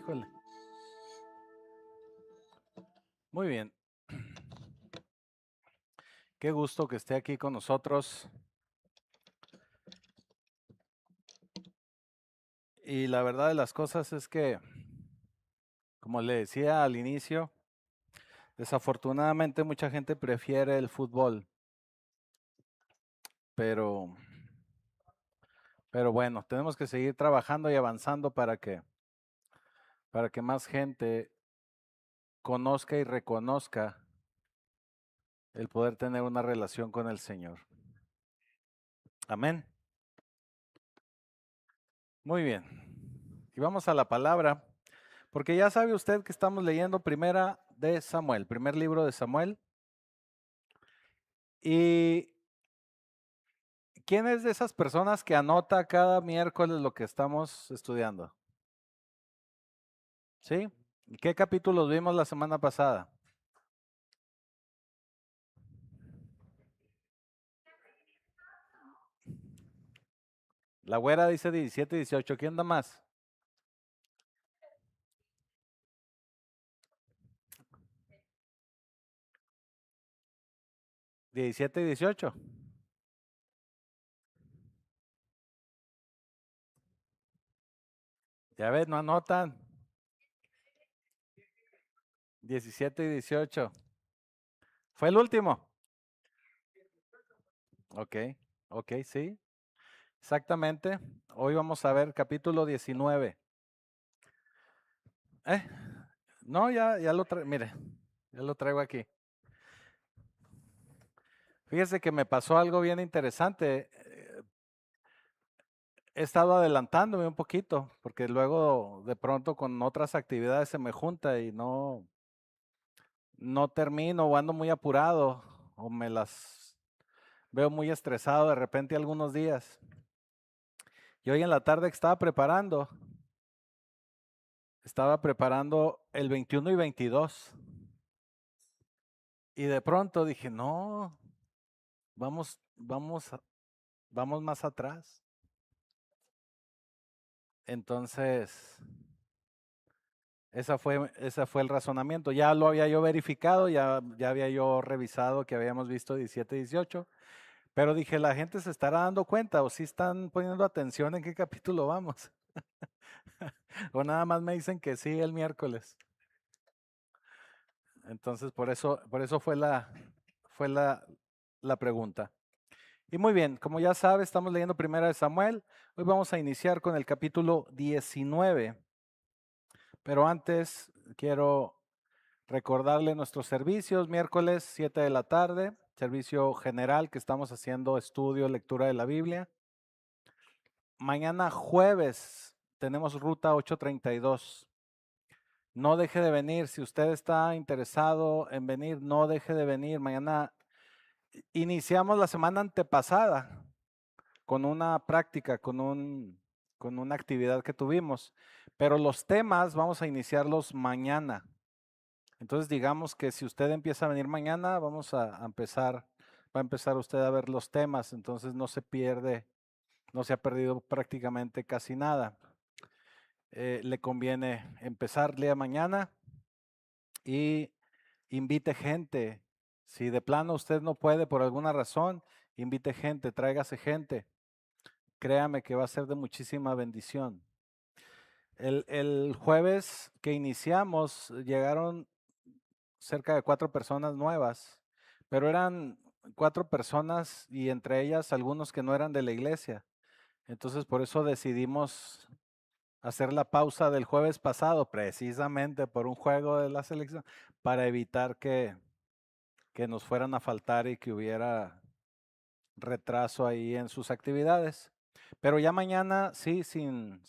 Híjole. Muy bien. Qué gusto que esté aquí con nosotros. Y la verdad de las cosas es que, como le decía al inicio, desafortunadamente mucha gente prefiere el fútbol. Pero, pero bueno, tenemos que seguir trabajando y avanzando para que más gente conozca y reconozca el poder tener una relación con el Señor. Amén. Muy bien. Y vamos a la palabra, porque ya sabe usted que estamos leyendo primera de Samuel, primer libro de Samuel. ¿Y quién es de esas personas que anota cada miércoles lo que estamos estudiando? ¿Sí? ¿Y qué capítulos vimos la semana pasada? La güera dice 17 y 18. ¿Quién da más? 17 y 18. Ya ves, no anotan. 17 y 18. ¿Fue el último? Ok, ok, sí. Exactamente. Hoy vamos a ver capítulo 19. ¿Eh? No, ya lo traigo. Mire, ya lo traigo aquí. Fíjese que me pasó algo bien interesante. He estado adelantándome un poquito, porque luego de pronto con otras actividades se me junta y no termino o ando muy apurado o me las veo muy estresado de repente algunos días. Y hoy en la tarde que estaba preparando el 21 y 22. Y de pronto dije, no, vamos más atrás. Entonces, ese fue el razonamiento. Ya lo había yo verificado, ya había yo revisado que habíamos visto 17 y 18, pero dije, la gente se estará dando cuenta o si están poniendo atención en qué capítulo vamos. O nada más me dicen que sí el miércoles. Entonces, por eso fue la pregunta. Y muy bien, como ya sabe, estamos leyendo Primera de Samuel. Hoy vamos a iniciar con el capítulo 19. Pero antes quiero recordarle nuestros servicios, miércoles 7 de la tarde, servicio general que estamos haciendo estudio, lectura de la Biblia. Mañana jueves tenemos ruta 832. No deje de venir, si usted está interesado en venir, no deje de venir. Mañana iniciamos la semana antepasada con una práctica, con una actividad que tuvimos, pero los temas vamos a iniciarlos mañana. Entonces digamos que si usted empieza a venir mañana, va a empezar usted a ver los temas, entonces no se pierde, no se ha perdido prácticamente casi nada. Le conviene empezar día mañana y invite gente. Si de plano usted no puede por alguna razón, invite gente, tráigase gente. Créame que va a ser de muchísima bendición. El jueves que iniciamos llegaron cerca de 4 personas nuevas, pero eran 4 personas y entre ellas algunos que no eran de la iglesia. Entonces por eso decidimos hacer la pausa del jueves pasado, precisamente por un juego de la selección, para evitar que nos fueran a faltar y que hubiera retraso ahí en sus actividades. Pero ya mañana, sí, sin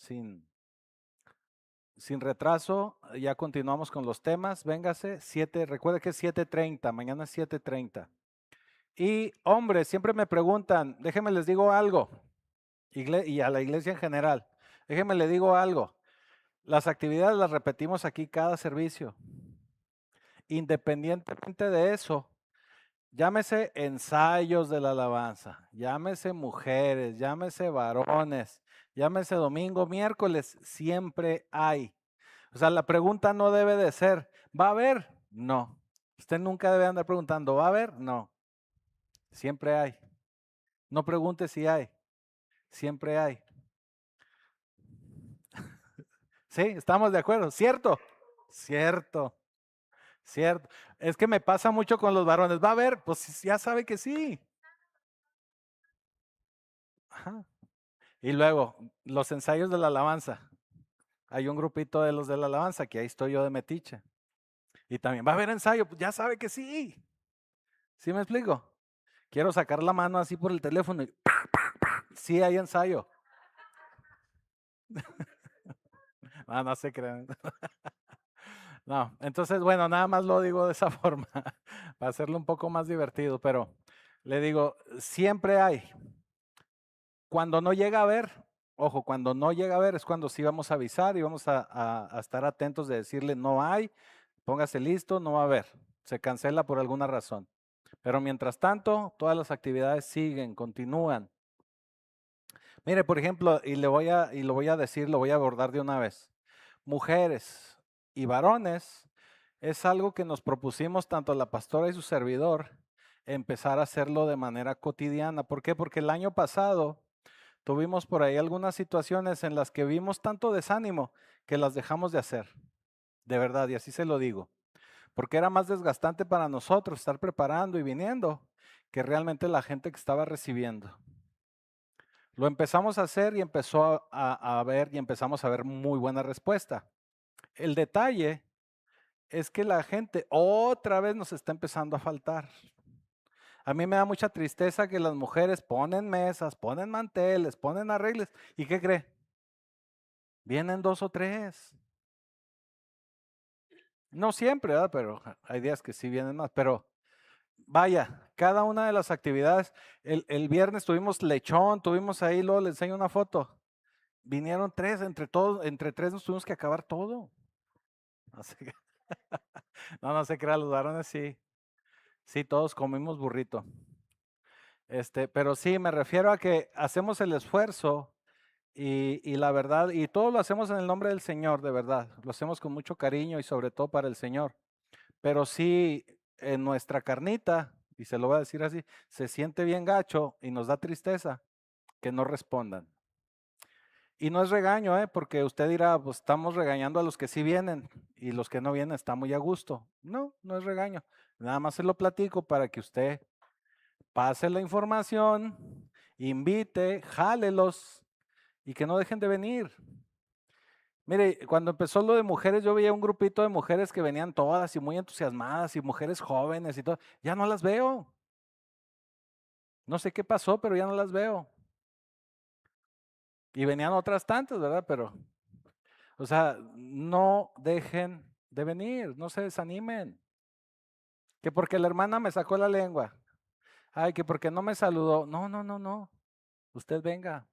retraso, ya continuamos con los temas. Véngase, recuerde que es 7:30, mañana es 7:30. Y hombre, siempre me preguntan, déjenme les digo algo, y a la iglesia en general, déjenme les digo algo. Las actividades las repetimos aquí cada servicio. Independientemente de eso, llámese ensayos de la alabanza, llámese mujeres, llámese varones, llámese domingo, miércoles, siempre hay. O sea, la pregunta no debe de ser, ¿va a haber? No. Usted nunca debe andar preguntando, ¿va a haber? No. Siempre hay. No pregunte si hay. Siempre hay. Sí, estamos de acuerdo. ¿Cierto? Cierto. Cierto. Es que me pasa mucho con los varones. ¿Va a haber? Pues ya sabe que sí. Ajá. Y luego, los ensayos de la alabanza. Hay un grupito de los de la alabanza que ahí estoy yo de metiche. Y también, ¿va a haber ensayo? Pues ya sabe que sí. ¿Sí me explico? Quiero sacar la mano así por el teléfono y sí hay ensayo. No, no se crean. No, entonces, bueno, nada más lo digo de esa forma, para hacerlo un poco más divertido, pero le digo, siempre hay. Cuando no llega a ver, ojo, cuando no llega a ver es cuando sí vamos a avisar y vamos a estar atentos de decirle no hay, póngase listo, no va a haber, se cancela por alguna razón. Pero mientras tanto, todas las actividades siguen, continúan. Mire, por ejemplo, y lo voy a decir, lo voy a abordar de una vez. Mujeres y varones es algo que nos propusimos tanto la pastora y su servidor empezar a hacerlo de manera cotidiana. ¿Por qué? Porque el año pasado tuvimos por ahí algunas situaciones en las que vimos tanto desánimo que las dejamos de hacer. De verdad, y así se lo digo. Porque era más desgastante para nosotros estar preparando y viniendo que realmente la gente que estaba recibiendo. Lo empezamos a hacer y empezó a ver y empezamos a ver muy buena respuesta. El detalle es que la gente otra vez nos está empezando a faltar. A mí me da mucha tristeza que las mujeres ponen mesas, ponen manteles, ponen arregles. ¿Y qué cree? Vienen 2 o 3. No siempre, ¿verdad? Pero hay días que sí vienen más. Pero vaya, cada una de las actividades. El viernes tuvimos lechón, tuvimos ahí, luego le enseño una foto. Vinieron 3, entre todos, entre 3 nos tuvimos que acabar todo. Así que, no, no se crea, los varones sí. Sí, todos comimos burrito. Pero sí, me refiero a que hacemos el esfuerzo y la verdad, y todo lo hacemos en el nombre del Señor, de verdad. Lo hacemos con mucho cariño y sobre todo para el Señor. Pero sí, en nuestra carnita, y se lo voy a decir así, se siente bien gacho y nos da tristeza que no respondan. Y no es regaño, porque usted dirá, pues estamos regañando a los que sí vienen y los que no vienen está muy a gusto. No, no es regaño. Nada más se lo platico para que usted pase la información, invite, jálelos y que no dejen de venir. Mire, cuando empezó lo de mujeres, yo veía un grupito de mujeres que venían todas y muy entusiasmadas y mujeres jóvenes y todo. Ya no las veo. No sé qué pasó, pero ya no las veo. Y venían otras tantas, ¿verdad? Pero, o sea, no dejen de venir, no se desanimen. Que porque la hermana me sacó la lengua. Ay, que porque no me saludó. No, no, no, no. Usted venga.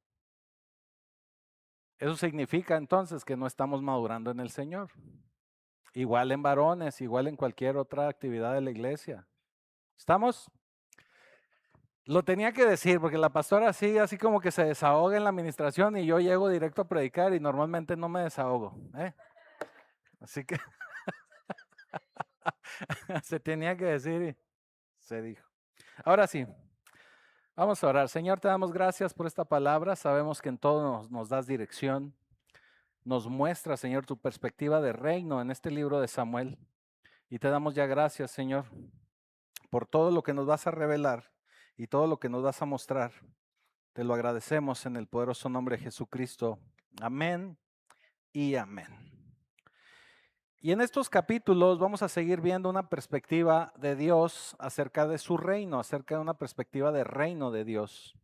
Eso significa entonces que no estamos madurando en el Señor. Igual en varones, igual en cualquier otra actividad de la iglesia. ¿Estamos? Lo tenía que decir porque la pastora así como que se desahoga en la administración y yo llego directo a predicar y normalmente no me desahogo. Así que se tenía que decir y se dijo. Ahora sí, vamos a orar. Señor, te damos gracias por esta palabra. Sabemos que en todo nos das dirección. Nos muestra, Señor, tu perspectiva de reino en este libro de Samuel. Y te damos ya gracias, Señor, por todo lo que nos vas a revelar y todo lo que nos vas a mostrar. Te lo agradecemos en el poderoso nombre de Jesucristo. Amén y amén. Y en estos capítulos vamos a seguir viendo una perspectiva de Dios acerca de su reino, acerca de una perspectiva de reino de Dios.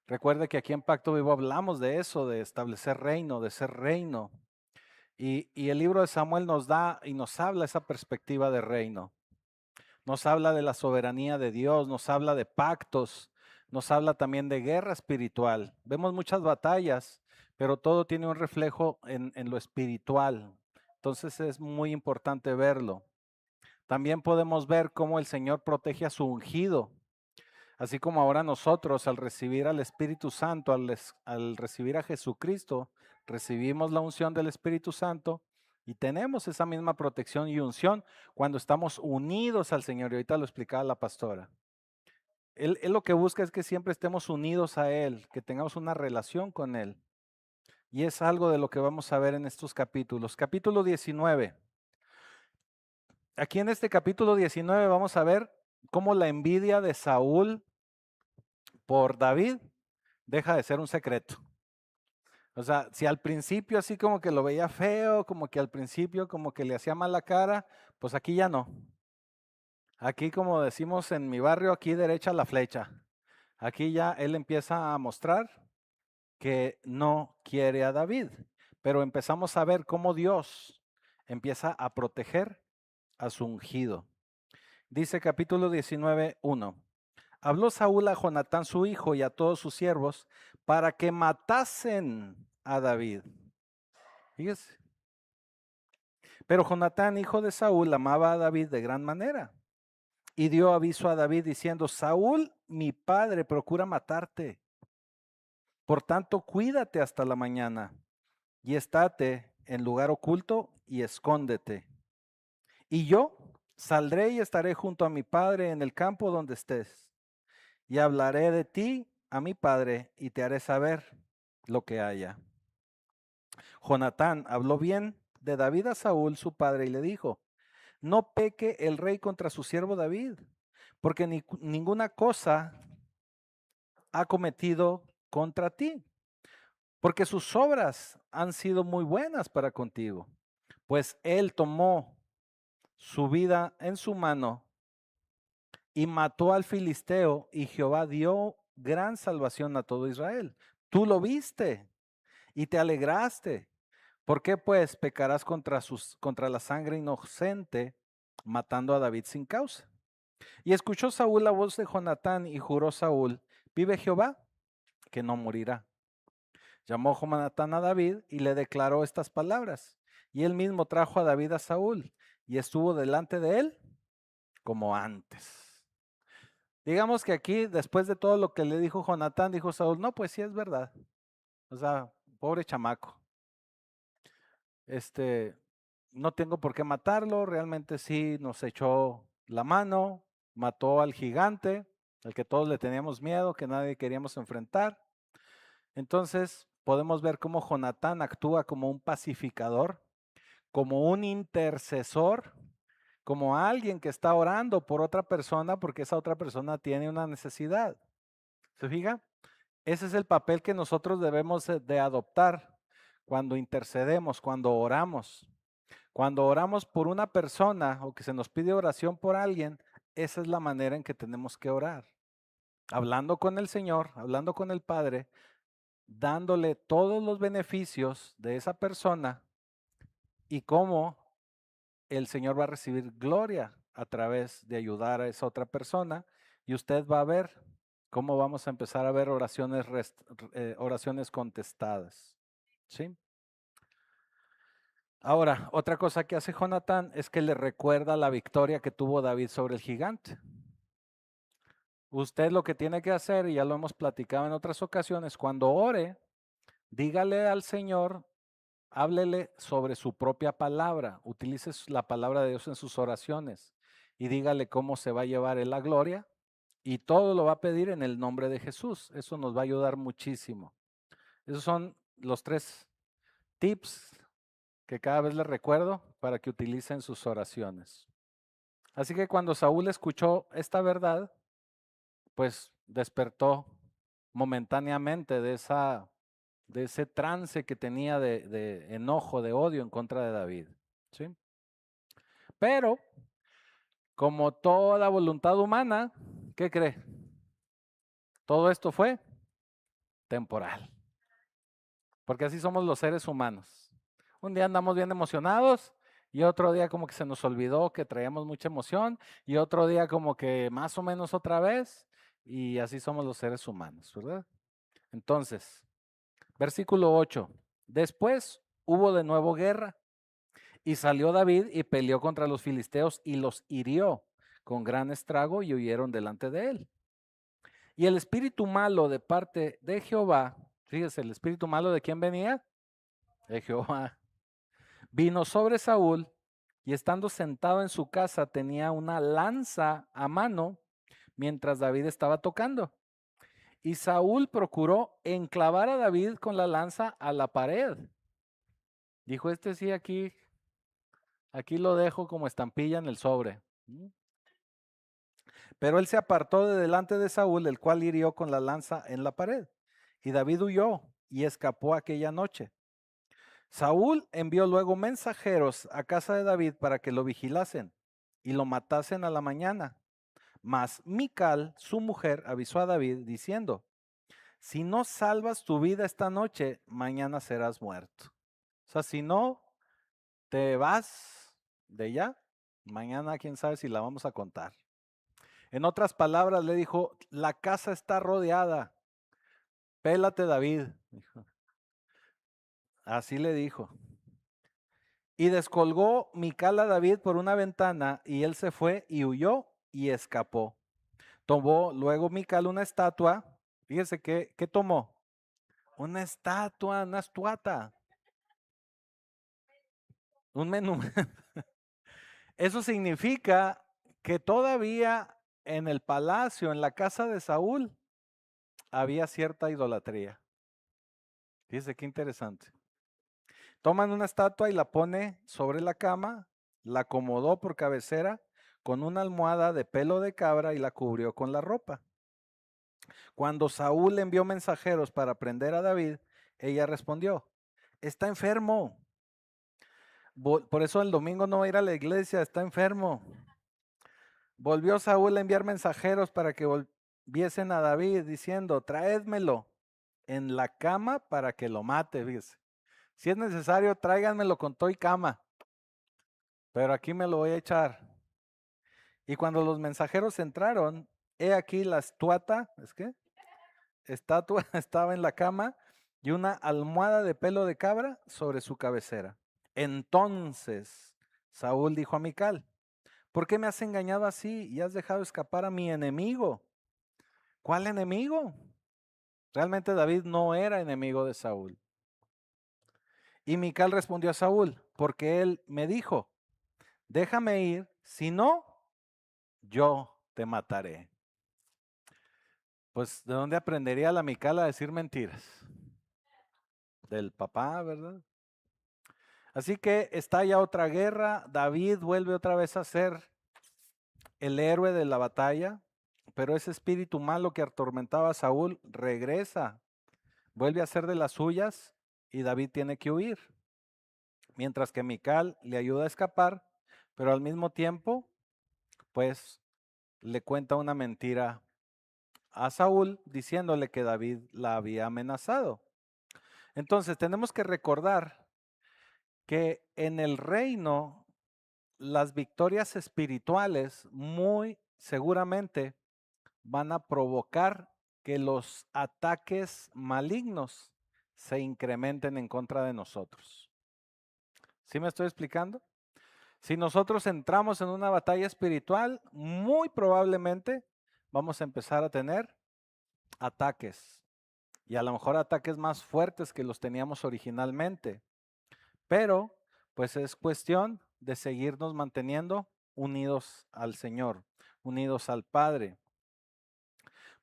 Recuerde que aquí en Pacto Vivo hablamos de eso, de establecer reino, de ser reino. Y el libro de Samuel nos da y nos habla esa perspectiva de reino. Nos habla de la soberanía de Dios, nos habla de pactos, nos habla también de guerra espiritual. Vemos muchas batallas, pero todo tiene un reflejo en lo espiritual. Entonces es muy importante verlo. También podemos ver cómo el Señor protege a su ungido, así como ahora nosotros al recibir al Espíritu Santo, al recibir a Jesucristo, recibimos la unción del Espíritu Santo. Y tenemos esa misma protección y unción cuando estamos unidos al Señor. Y ahorita lo explicaba la pastora. Él lo que busca es que siempre estemos unidos a Él, que tengamos una relación con Él. Y es algo de lo que vamos a ver en estos capítulos. Capítulo 19. Aquí en este capítulo 19 vamos a ver cómo la envidia de Saúl por David deja de ser un secreto. O sea, si al principio así como que lo veía feo, como que al principio como que le hacía mala cara, pues aquí ya no. Aquí como decimos en mi barrio, aquí derecha la flecha. Aquí ya él empieza a mostrar que no quiere a David, pero empezamos a ver cómo Dios empieza a proteger a su ungido. Dice capítulo 19:1. Habló Saúl a Jonatán su hijo y a todos sus siervos para que matasen a David. Fíjese. Pero Jonatán, hijo de Saúl, amaba a David de gran manera y dio aviso a David diciendo: Saúl, mi padre, procura matarte. Por tanto, cuídate hasta la mañana y estate en lugar oculto y escóndete. Y yo saldré y estaré junto a mi padre en el campo donde estés. Y hablaré de ti a mi padre y te haré saber lo que haya. Jonatán habló bien de David a Saúl, su padre, y le dijo: no peque el rey contra su siervo David, porque ninguna cosa ha cometido contra ti, porque sus obras han sido muy buenas para contigo, pues él tomó su vida en su mano y mató al filisteo, y Jehová dio gran salvación a todo Israel. Tú lo viste y te alegraste. ¿Por qué pues pecarás contra la sangre inocente, matando a David sin causa? Y escuchó Saúl la voz de Jonatán y juró Saúl: vive Jehová, que no morirá. Llamó Jonatán a David y le declaró estas palabras. Y él mismo trajo a David a Saúl y estuvo delante de él como antes. Digamos que aquí, después de todo lo que le dijo Jonatán, dijo Saúl: no, pues sí es verdad. O sea, pobre chamaco. No tengo por qué matarlo, realmente sí nos echó la mano, mató al gigante, al que todos le teníamos miedo, que nadie queríamos enfrentar. Entonces podemos ver cómo Jonatán actúa como un pacificador, como un intercesor, como alguien que está orando por otra persona porque esa otra persona tiene una necesidad. ¿Se fija? Ese es el papel que nosotros debemos de adoptar cuando intercedemos, cuando oramos. Cuando oramos por una persona o que se nos pide oración por alguien, esa es la manera en que tenemos que orar. Hablando con el Señor, hablando con el Padre, dándole todos los beneficios de esa persona y cómo el Señor va a recibir gloria a través de ayudar a esa otra persona, y usted va a ver cómo vamos a empezar a ver oraciones contestadas. ¿Sí? Ahora, otra cosa que hace Jonatán es que le recuerda la victoria que tuvo David sobre el gigante. Usted lo que tiene que hacer, y ya lo hemos platicado en otras ocasiones, cuando ore, dígale al Señor, háblele sobre su propia palabra, utilice la palabra de Dios en sus oraciones y dígale cómo se va a llevar en la gloria, y todo lo va a pedir en el nombre de Jesús. Eso nos va a ayudar muchísimo. Esos son los 3 tips que cada vez les recuerdo para que utilicen sus oraciones. Así que cuando Saúl escuchó esta verdad, pues despertó momentáneamente de ese trance que tenía de enojo, de odio en contra de David. ¿Sí? Pero, como toda voluntad humana, ¿qué cree? Todo esto fue temporal. Porque así somos los seres humanos. Un día andamos bien emocionados y otro día como que se nos olvidó que traíamos mucha emoción y otro día como que más o menos otra vez, y así somos los seres humanos, ¿verdad? Entonces, versículo 8. Después hubo de nuevo guerra y salió David y peleó contra los filisteos y los hirió con gran estrago y huyeron delante de él. Y el espíritu malo de parte de Jehová, fíjese, el espíritu malo, ¿de quién venía? De Jehová. Vino sobre Saúl y estando sentado en su casa tenía una lanza a mano mientras David estaba tocando. Y Saúl procuró enclavar a David con la lanza a la pared. Dijo, este sí, aquí lo dejo como estampilla en el sobre. Pero él se apartó de delante de Saúl, el cual hirió con la lanza en la pared. Y David huyó y escapó aquella noche. Saúl envió luego mensajeros a casa de David para que lo vigilasen y lo matasen a la mañana. Mas Mical, su mujer, avisó a David diciendo, si no salvas tu vida esta noche, mañana serás muerto. O sea, si no te vas de ya, mañana quién sabe si la vamos a contar. En otras palabras, le dijo, la casa está rodeada, pélate David. Así le dijo. Y descolgó Mical a David por una ventana y él se fue y huyó y escapó. Tomó luego Mical una estatua. Fíjese ¿qué tomó? Una estatua, una estuata. Un menú. Eso significa que todavía en el palacio, en la casa de Saúl, había cierta idolatría. Fíjese qué interesante. Toman una estatua y la pone sobre la cama, la acomodó por cabecera con una almohada de pelo de cabra y la cubrió con la ropa. Cuando Saúl envió mensajeros para prender a David, ella respondió, está enfermo. Por eso el domingo no va a ir a la iglesia, está enfermo. Volvió Saúl a enviar mensajeros para que volviesen a David diciendo, traédmelo en la cama para que lo mate. Fíjese. Si es necesario, tráiganmelo con todo y cama, pero aquí me lo voy a echar. Y cuando los mensajeros entraron, he aquí la estatua estaba en la cama y una almohada de pelo de cabra sobre su cabecera. Entonces Saúl dijo a Mical, ¿por qué me has engañado así y has dejado escapar a mi enemigo? ¿Cuál enemigo? Realmente David no era enemigo de Saúl. Y Mical respondió a Saúl, porque él me dijo, déjame ir, si no, yo te mataré. Pues, ¿de dónde aprendería la Mical a decir mentiras? Del papá, ¿verdad? Así que estalla otra guerra, David vuelve otra vez a ser el héroe de la batalla, pero ese espíritu malo que atormentaba a Saúl regresa, vuelve a ser de las suyas y David tiene que huir. Mientras que Mical le ayuda a escapar, pero al mismo tiempo, pues le cuenta una mentira a Saúl diciéndole que David la había amenazado. Entonces tenemos que recordar que en el reino las victorias espirituales muy seguramente van a provocar que los ataques malignos se incrementen en contra de nosotros. ¿Sí me estoy explicando? Si nosotros entramos en una batalla espiritual, muy probablemente vamos a empezar a tener ataques y a lo mejor ataques más fuertes que los teníamos originalmente. Pero pues es cuestión de seguirnos manteniendo unidos al Señor, unidos al Padre.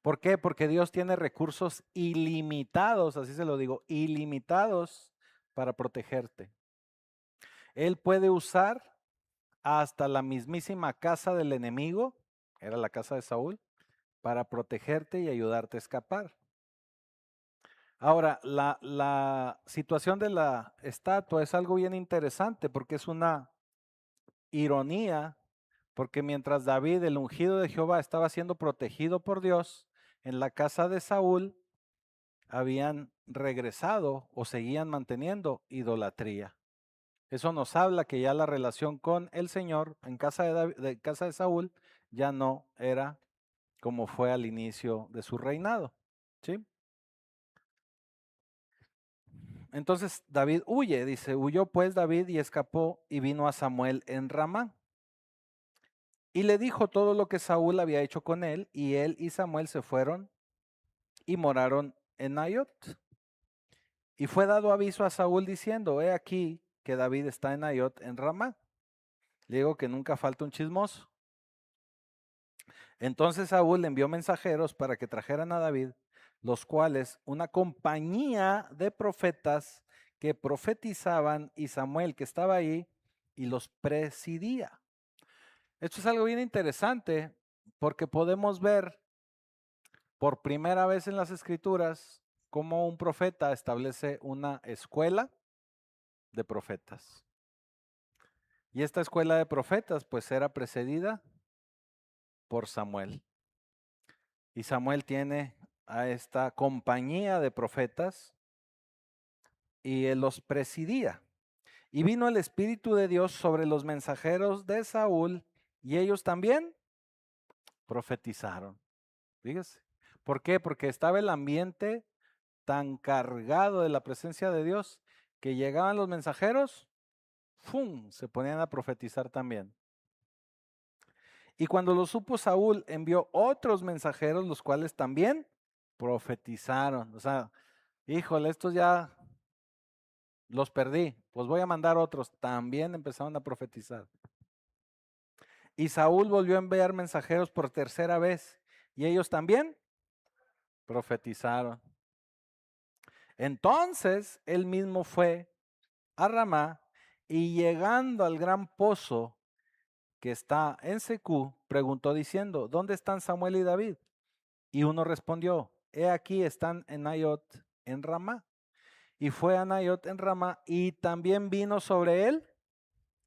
¿Por qué? Porque Dios tiene recursos ilimitados, así se lo digo, ilimitados para protegerte. Él puede usar hasta la mismísima casa del enemigo, era la casa de Saúl, para protegerte y ayudarte a escapar. Ahora, la situación de la estatua es algo bien interesante porque es una ironía, porque mientras David, el ungido de Jehová, estaba siendo protegido por Dios, en la casa de Saúl habían regresado o seguían manteniendo idolatría. Eso nos habla que ya la relación con el Señor en casa casa de Saúl ya no era como fue al inicio de su reinado. ¿Sí? Entonces David huye, dice, huyó pues David y escapó y vino a Samuel en Ramá. Y le dijo todo lo que Saúl había hecho con él, y él y Samuel se fueron y moraron en Naiot. Y fue dado aviso a Saúl diciendo, he aquí que David está en Naiot en Ramá. Le digo que nunca falta un chismoso. Entonces Saúl envió mensajeros para que trajeran a David, los cuales una compañía de profetas que profetizaban y Samuel que estaba ahí y los presidía. Esto es algo bien interesante porque podemos ver por primera vez en las escrituras cómo un profeta establece una escuela de profetas. Y esta escuela de profetas pues era precedida por Samuel. Y Samuel tiene a esta compañía de profetas y él los presidía. Y vino el Espíritu de Dios sobre los mensajeros de Saúl y ellos también profetizaron. Fíjese. ¿Por qué? Porque estaba el ambiente tan cargado de la presencia de Dios que llegaban los mensajeros, ¡fum!, se ponían a profetizar también. Y cuando lo supo Saúl, envió otros mensajeros, los cuales también profetizaron. O sea, híjole, estos ya los perdí, pues voy a mandar otros. También empezaron a profetizar. Y Saúl volvió a enviar mensajeros por tercera vez, y ellos también profetizaron. Entonces él mismo fue a Ramá y llegando al gran pozo que está en Secú, preguntó diciendo, ¿dónde están Samuel y David? Y uno respondió, he aquí están en Naiot en Ramá. Y fue a Naiot en Ramá y también vino sobre él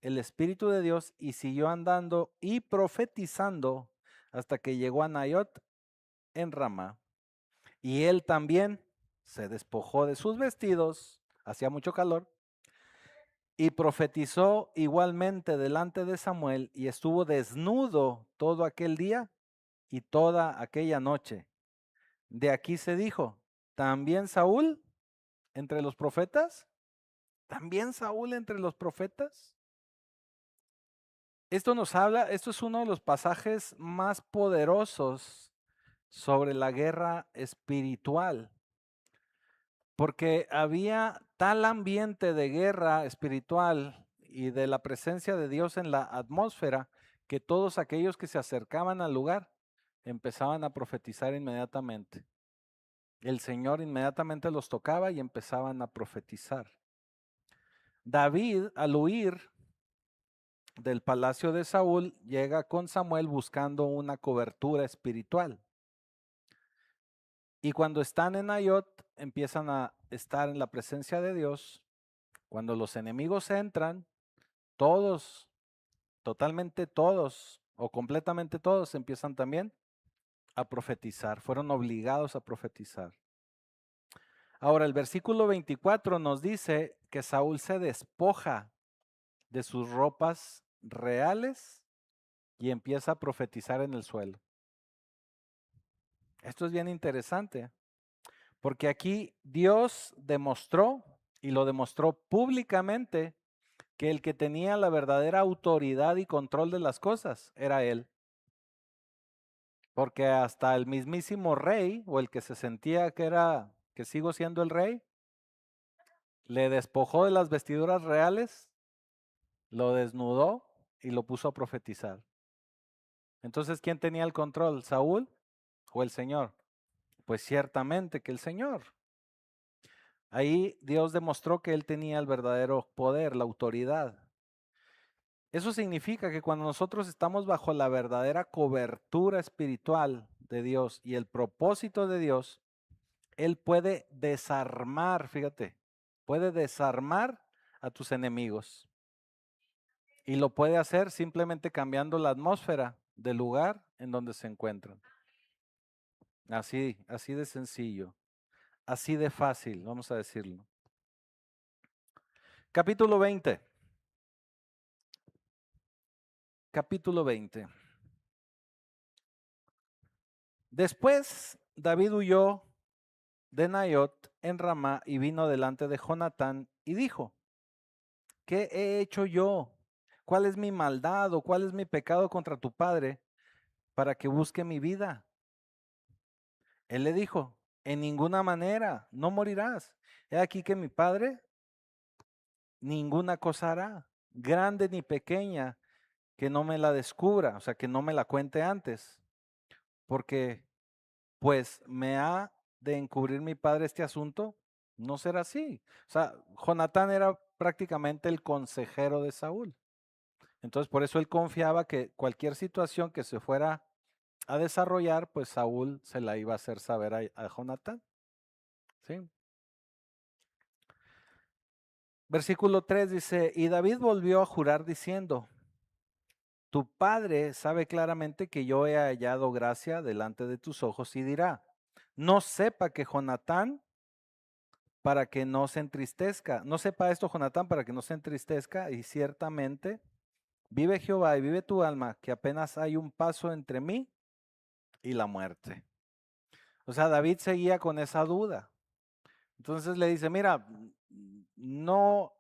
el Espíritu de Dios y siguió andando y profetizando hasta que llegó a Naiot en Ramá. Y él también se despojó de sus vestidos, hacía mucho calor, y profetizó igualmente delante de Samuel y estuvo desnudo todo aquel día y toda aquella noche. De aquí se dijo, ¿también Saúl entre los profetas? ¿También Saúl entre los profetas? Esto nos habla, esto es uno de los pasajes más poderosos sobre la guerra espiritual, porque había tal ambiente de guerra espiritual y de la presencia de Dios en la atmósfera que todos aquellos que se acercaban al lugar empezaban a profetizar inmediatamente. El Señor inmediatamente los tocaba y empezaban a profetizar. David, al huir del palacio de Saúl, llega con Samuel buscando una cobertura espiritual. Y cuando están en Naiot, empiezan a estar en la presencia de Dios. Cuando los enemigos entran, todos, totalmente todos o completamente todos empiezan también a profetizar. Fueron obligados a profetizar. Ahora, el versículo 24 nos dice que Saúl se despoja de sus ropas reales y empieza a profetizar en el suelo. Esto es bien interesante, porque aquí Dios demostró, y lo demostró públicamente, que el que tenía la verdadera autoridad y control de las cosas era él. Porque hasta el mismísimo rey, o el que se sentía que sigo siendo el rey, le despojó de las vestiduras reales, lo desnudó y lo puso a profetizar. Entonces, ¿quién tenía el control? ¿Saúl o el Señor? Pues ciertamente que el Señor. Ahí Dios demostró que él tenía el verdadero poder, la autoridad. Eso significa que cuando nosotros estamos bajo la verdadera cobertura espiritual de Dios y el propósito de Dios, Él puede desarmar, fíjate, puede desarmar a tus enemigos. Y lo puede hacer simplemente cambiando la atmósfera del lugar en donde se encuentran. Así de sencillo, así de fácil, vamos a decirlo. Capítulo 20. Capítulo 20. Después David huyó de Naiot en Ramá y vino delante de Jonatán y dijo, ¿qué he hecho yo? ¿Cuál es mi maldad o cuál es mi pecado contra tu padre para que busque mi vida? Él le dijo, en ninguna manera, no morirás. He aquí que mi padre ninguna cosa hará, grande ni pequeña, que no me la descubra, o sea, que no me la cuente antes, porque pues me ha de encubrir mi padre este asunto, no será así. O sea, Jonatán era prácticamente el consejero de Saúl. Entonces, por eso él confiaba que cualquier situación que se fuera a desarrollar, pues Saúl se la iba a hacer saber a Jonatán. ¿Sí? Versículo 3 dice, y David volvió a jurar diciendo, tu padre sabe claramente que yo he hallado gracia delante de tus ojos y dirá, no sepa que Jonatán para que no se entristezca. No sepa esto Jonatán para que no se entristezca y ciertamente vive Jehová y vive tu alma que apenas hay un paso entre mí y la muerte. O sea, David seguía con esa duda. Entonces le dice, mira, no,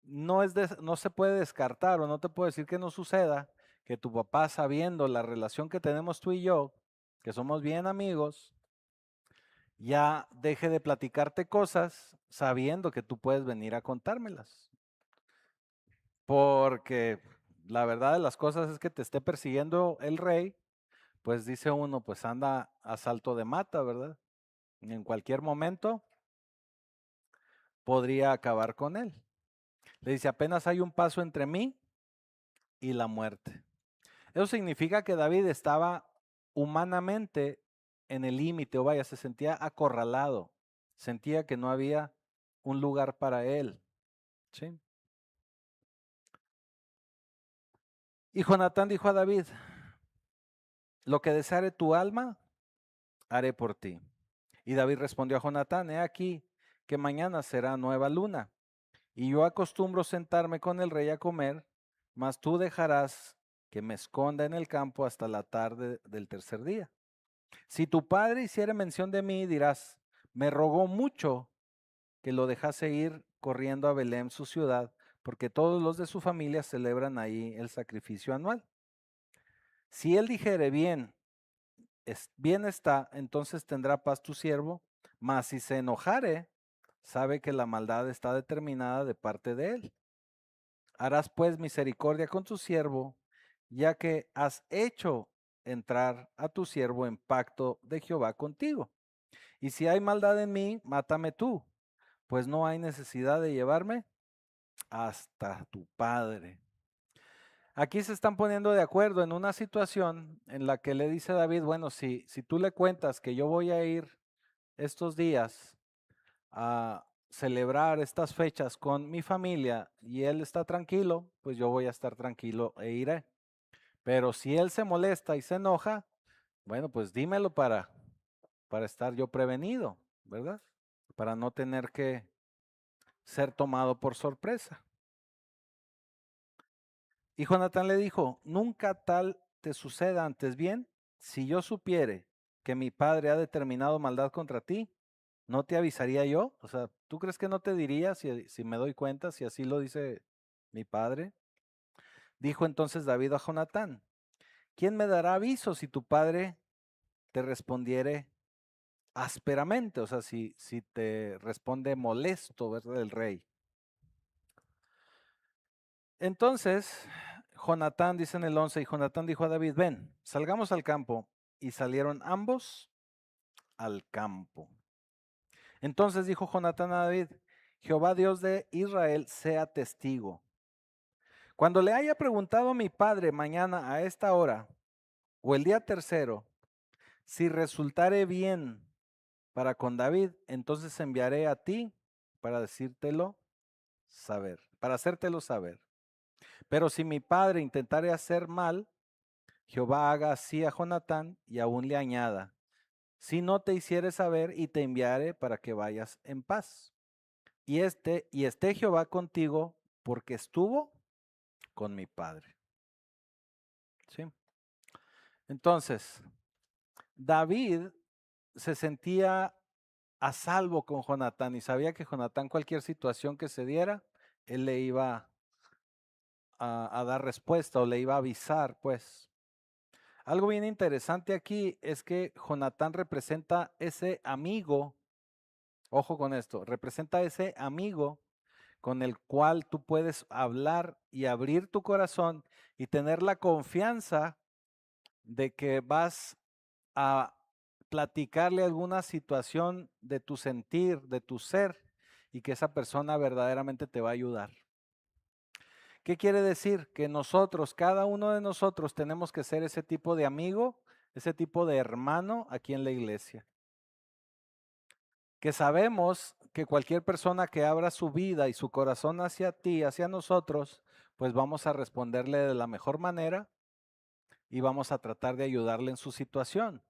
no se puede descartar o no te puedo decir que no suceda que tu papá, sabiendo la relación que tenemos tú y yo, que somos bien amigos, ya deje de platicarte cosas sabiendo que tú puedes venir a contármelas. Porque la verdad de las cosas es que te esté persiguiendo el rey, pues dice uno, pues anda a salto de mata, ¿verdad? En cualquier momento podría acabar con él. Le dice, apenas hay un paso entre mí y la muerte. Eso significa que David estaba humanamente en el límite, o vaya, se sentía acorralado, sentía que no había un lugar para él. ¿Sí? Y Jonatán dijo a David, lo que deseare tu alma, haré por ti. Y David respondió a Jonatán, he aquí que mañana será nueva luna, y yo acostumbro sentarme con el rey a comer, mas tú dejarás que me esconda en el campo hasta la tarde del tercer día. Si tu padre hiciere mención de mí, dirás, me rogó mucho que lo dejase ir corriendo a Belén, su ciudad, porque todos los de su familia celebran ahí el sacrificio anual. Si él dijere bien, bien está, entonces tendrá paz tu siervo, mas si se enojare, sabe que la maldad está determinada de parte de él. Harás pues misericordia con tu siervo, ya que has hecho entrar a tu siervo en pacto de Jehová contigo. Y si hay maldad en mí, mátame tú, pues no hay necesidad de llevarme hasta tu padre. Aquí se están poniendo de acuerdo en una situación en la que le dice David, bueno, si tú le cuentas que yo voy a ir estos días a celebrar estas fechas con mi familia y él está tranquilo, pues yo voy a estar tranquilo e iré. Pero si él se molesta y se enoja, bueno, pues dímelo para estar yo prevenido, ¿verdad? Para no tener que ser tomado por sorpresa. Y Jonatán le dijo, nunca tal te suceda antes bien, si yo supiere que mi padre ha determinado maldad contra ti, ¿no te avisaría yo? O sea, ¿tú crees que no te diría si me doy cuenta, si así lo dice mi padre? Dijo entonces David a Jonatán, ¿quién me dará aviso si tu padre te respondiere ásperamente? O sea, si te responde molesto, ¿verdad? El rey. Entonces, Jonatán dice en el 11, y Jonatán dijo a David, ven, salgamos al campo. Y salieron ambos al campo. Entonces dijo Jonatán a David, Jehová Dios de Israel sea testigo. Cuando le haya preguntado a mi padre mañana a esta hora, o el día tercero, si resultare bien para con David, entonces enviaré a ti para decírtelo saber, para hacértelo saber. Pero si mi padre intentare hacer mal, Jehová haga así a Jonatán y aún le añada, si no te hiciere saber y te enviare para que vayas en paz. Y esté Jehová contigo porque estuvo con mi padre. ¿Sí? Entonces, David se sentía a salvo con Jonatán y sabía que Jonatán cualquier situación que se diera, él le iba a dar respuesta o le iba a avisar, pues. Algo bien interesante aquí es que Jonatán representa ese amigo, ojo con esto, representa ese amigo con el cual tú puedes hablar y abrir tu corazón y tener la confianza de que vas a platicarle alguna situación de tu sentir, de tu ser, y que esa persona verdaderamente te va a ayudar. ¿Qué quiere decir? Que nosotros, cada uno de nosotros, tenemos que ser ese tipo de amigo, ese tipo de hermano aquí en la iglesia. Que sabemos que cualquier persona que abra su vida y su corazón hacia ti, hacia nosotros, pues vamos a responderle de la mejor manera y vamos a tratar de ayudarle en su situación.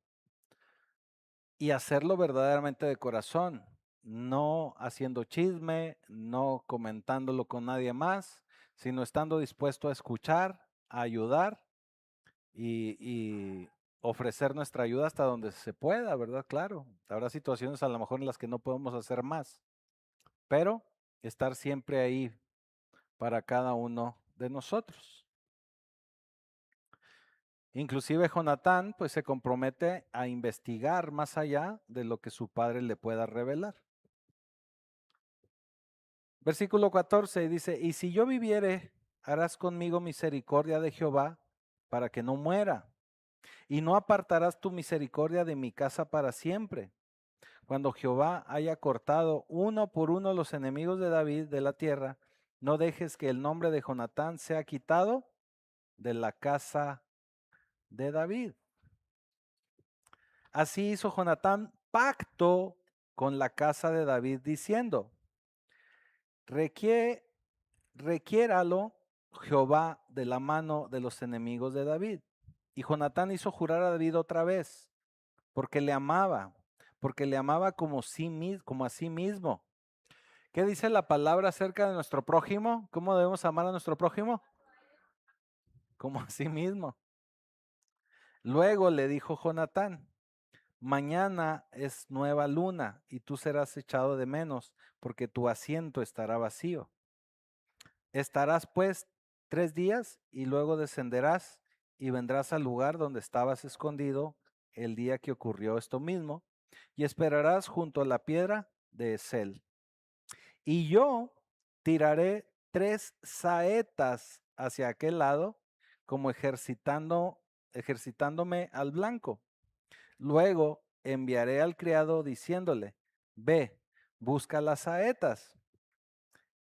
Y hacerlo verdaderamente de corazón, no haciendo chisme, no comentándolo con nadie más, sino estando dispuesto a escuchar, a ayudar y ofrecer nuestra ayuda hasta donde se pueda, ¿verdad? Claro, habrá situaciones a lo mejor en las que no podemos hacer más, pero estar siempre ahí para cada uno de nosotros. Inclusive Jonatán pues se compromete a investigar más allá de lo que su padre le pueda revelar. Versículo 14 dice, y si yo viviere, harás conmigo misericordia de Jehová para que no muera, y no apartarás tu misericordia de mi casa para siempre. Cuando Jehová haya cortado uno por uno los enemigos de David de la tierra, no dejes que el nombre de Jonatán sea quitado de la casa de David. Así hizo Jonatán pacto con la casa de David diciendo, requiéralo Jehová de la mano de los enemigos de David. Y Jonatán hizo jurar a David otra vez, porque le amaba como a sí mismo. ¿Qué dice la palabra acerca de nuestro prójimo? ¿Cómo debemos amar a nuestro prójimo? Como a sí mismo. Luego le dijo Jonatán, mañana es nueva luna y tú serás echado de menos, porque tu asiento estará vacío. Estarás pues 3 días y luego descenderás y vendrás al lugar donde estabas escondido el día que ocurrió esto mismo, y esperarás junto a la piedra de Esel. Y yo tiraré 3 saetas hacia aquel lado, como ejercitándome al blanco. Luego enviaré al criado diciéndole, ve, busca las saetas.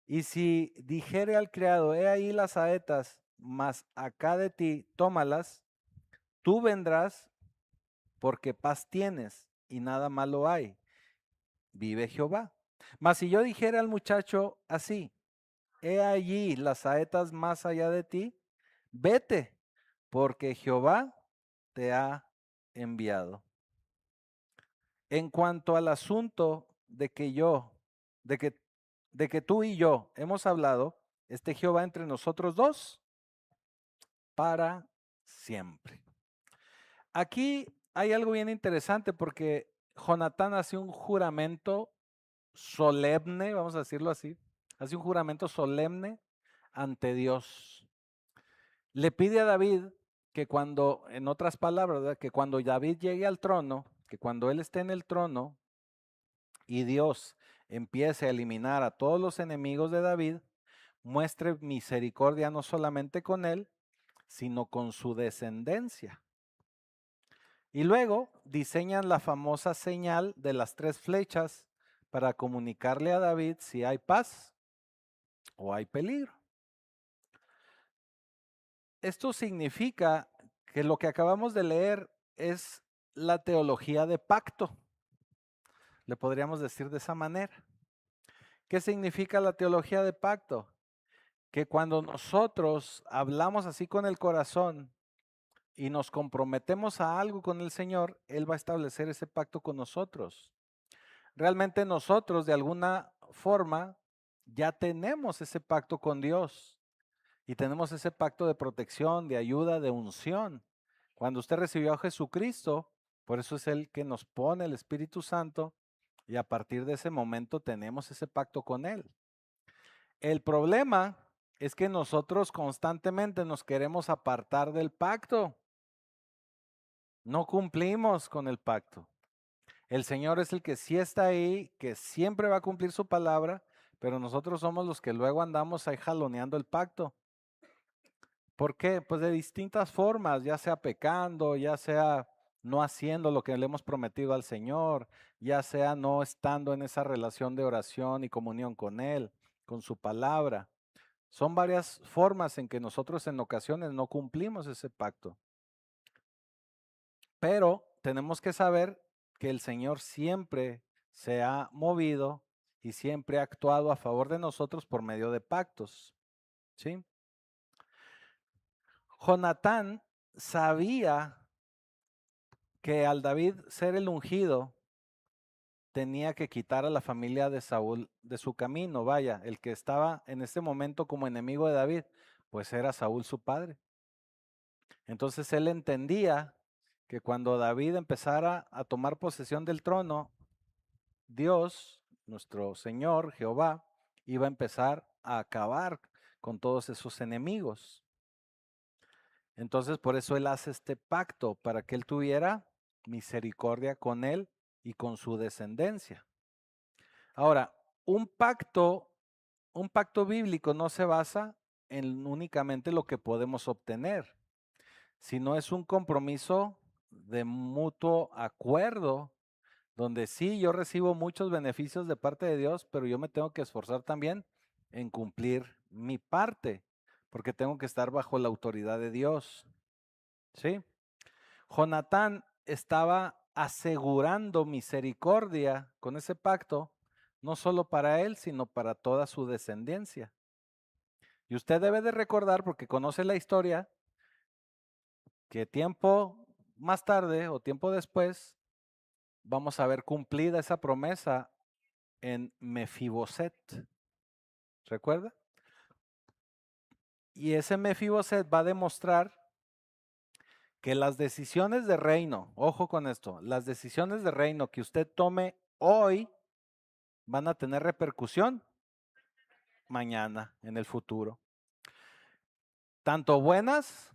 Y si dijere al criado, he ahí las saetas, mas acá de ti, tómalas, tú vendrás porque paz tienes y nada malo hay. Vive Jehová. Mas si yo dijera al muchacho así, he allí las saetas más allá de ti, vete, porque Jehová te ha enviado. En cuanto al asunto de que tú y yo hemos hablado, esté Jehová entre nosotros dos para siempre. Aquí hay algo bien interesante porque Jonatán hace un juramento solemne, vamos a decirlo así, hace un juramento solemne ante Dios. Le pide a David que cuando, en otras palabras, ¿verdad?, que cuando David llegue al trono, que cuando él esté en el trono y Dios empiece a eliminar a todos los enemigos de David, muestre misericordia no solamente con él, sino con su descendencia. Y luego diseñan la famosa señal de las 3 flechas para comunicarle a David si hay paz o hay peligro. Esto significa que lo que acabamos de leer es la teología de pacto. Le podríamos decir de esa manera. ¿Qué significa la teología de pacto? Que cuando nosotros hablamos así con el corazón y nos comprometemos a algo con el Señor, Él va a establecer ese pacto con nosotros. Realmente nosotros de alguna forma ya tenemos ese pacto con Dios y tenemos ese pacto de protección, de ayuda, de unción. Cuando usted recibió a Jesucristo, por eso es Él que nos pone el Espíritu Santo y a partir de ese momento tenemos ese pacto con Él. El problema es que nosotros constantemente nos queremos apartar del pacto. No cumplimos con el pacto. El Señor es el que sí está ahí, que siempre va a cumplir su palabra, pero nosotros somos los que luego andamos ahí jaloneando el pacto. ¿Por qué? Pues de distintas formas, ya sea pecando, ya sea no haciendo lo que le hemos prometido al Señor, ya sea no estando en esa relación de oración y comunión con Él, con su palabra. Son varias formas en que nosotros en ocasiones no cumplimos ese pacto. Pero tenemos que saber que el Señor siempre se ha movido y siempre ha actuado a favor de nosotros por medio de pactos. ¿Sí? Jonatán sabía que al David ser el ungido, tenía que quitar a la familia de Saúl de su camino. Vaya, el que estaba en ese momento como enemigo de David, pues era Saúl su padre. Entonces él entendía que cuando David empezara a tomar posesión del trono, Dios, nuestro Señor, Jehová, iba a empezar a acabar con todos esos enemigos. Entonces por eso él hace este pacto, para que él tuviera misericordia con él y con su descendencia. Ahora, un pacto, un pacto bíblico no se basa en únicamente lo que podemos obtener, sino es un compromiso de mutuo acuerdo, donde sí, yo recibo muchos beneficios de parte de Dios, pero yo me tengo que esforzar también en cumplir mi parte, porque tengo que estar bajo la autoridad de Dios. ¿Sí? Jonatán estaba asegurando misericordia con ese pacto, no solo para él, sino para toda su descendencia. Y usted debe de recordar, porque conoce la historia, que tiempo más tarde o tiempo después vamos a ver cumplida esa promesa en Mefiboset. ¿Recuerda? Y ese Mefiboset va a demostrar que las decisiones de reino, ojo con esto, las decisiones de reino que usted tome hoy van a tener repercusión mañana, en el futuro. Tanto buenas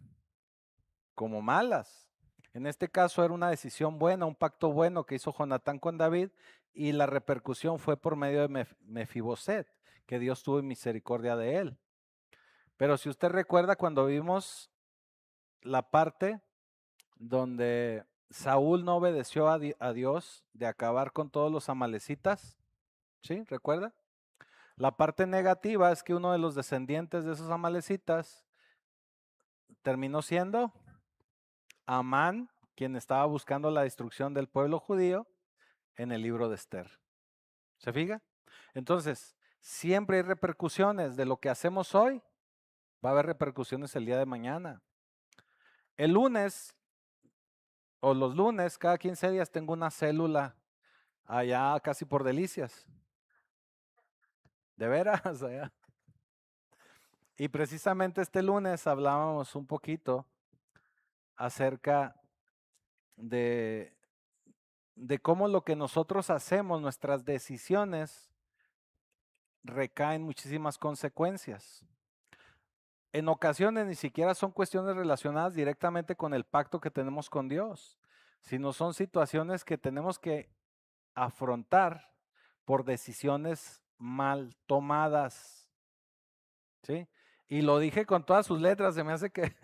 como malas. En este caso era una decisión buena, un pacto bueno que hizo Jonatán con David, y la repercusión fue por medio de Mefiboset, que Dios tuvo misericordia de él. Pero si usted recuerda cuando vimos la parte donde Saúl no obedeció a Dios de acabar con todos los amalecitas, ¿sí? ¿Recuerda? La parte negativa es que uno de los descendientes de esos amalecitas terminó siendo Amán, quien estaba buscando la destrucción del pueblo judío en el libro de Esther. ¿Se fija? Entonces, siempre hay repercusiones de lo que hacemos hoy. Va a haber repercusiones el día de mañana. El lunes o los lunes, cada 15 días tengo una célula allá casi por Delicias. De veras, allá. Y precisamente este lunes hablábamos un poquito acerca de cómo lo que nosotros hacemos, nuestras decisiones, recaen muchísimas consecuencias. En ocasiones ni siquiera son cuestiones relacionadas directamente con el pacto que tenemos con Dios, sino son situaciones que tenemos que afrontar por decisiones mal tomadas. ¿Sí? Y lo dije con todas sus letras, se me hace que